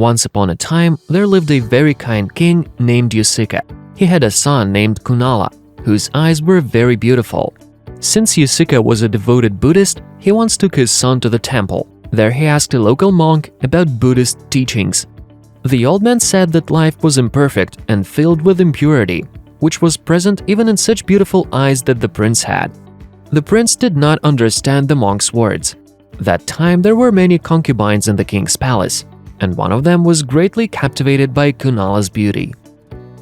Once upon a time, there lived a very kind king named Yusika. He had a son named Kunala, whose eyes were very beautiful. Since Yusika was a devoted Buddhist, he once took his son to the temple. There he asked a local monk about Buddhist teachings. The old man said that life was imperfect and filled with impurity, which was present even in such beautiful eyes that the prince had. The prince did not understand the monk's words. That time there were many concubines in the king's palace, and one of them was greatly captivated by Kunala's beauty.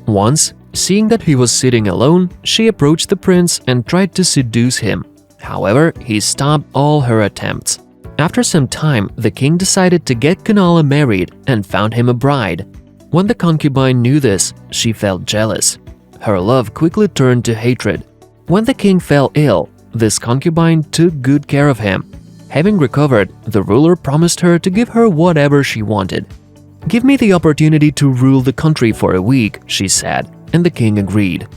Once, seeing that he was sitting alone, she approached the prince and tried to seduce him. However, he stopped all her attempts. After some time, the king decided to get Kunala married and found him a bride. When the concubine knew this, she felt jealous. Her love quickly turned to hatred. When the king fell ill, this concubine took good care of him. Having recovered, the ruler promised her to give her whatever she wanted. "Give me the opportunity to rule the country for a week," she said, and the king agreed.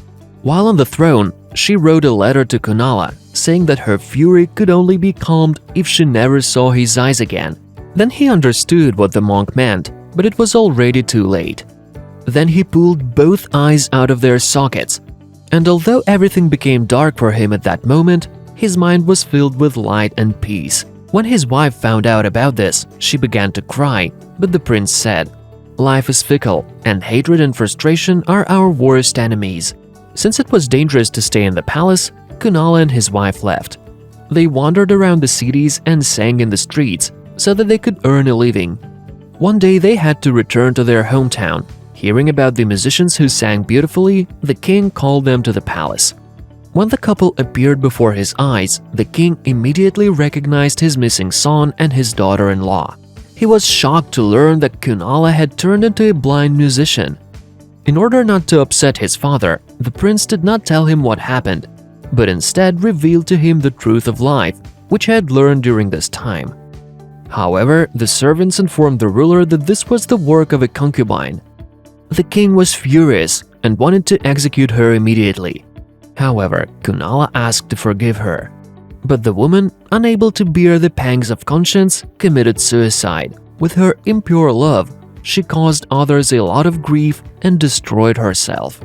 While on the throne, she wrote a letter to Kunala, saying that her fury could only be calmed if she never saw his eyes again. Then he understood what the monk meant, but it was already too late. Then he pulled both eyes out of their sockets, and although everything became dark for him at that moment, his mind was filled with light and peace. When his wife found out about this, she began to cry, but the prince said, "Life is fickle, and hatred and frustration are our worst enemies." Since it was dangerous to stay in the palace, Kunala and his wife left. They wandered around the cities and sang in the streets so that they could earn a living. One day they had to return to their hometown. Hearing about the musicians who sang beautifully, the king called them to the palace. When the couple appeared before his eyes, the king immediately recognized his missing son and his daughter-in-law. He was shocked to learn that Kunala had turned into a blind musician. In order not to upset his father, the prince did not tell him what happened, but instead revealed to him the truth of life, which he had learned during this time. However, the servants informed the ruler that this was the work of a concubine. The king was furious and wanted to execute her immediately. However, Kunala asked to forgive her. But the woman, unable to bear the pangs of conscience, committed suicide. With her impure love, she caused others a lot of grief and destroyed herself.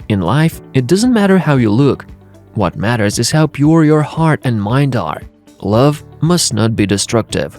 In life, it doesn't matter how you look. What matters is how pure your heart and mind are. Love must not be destructive.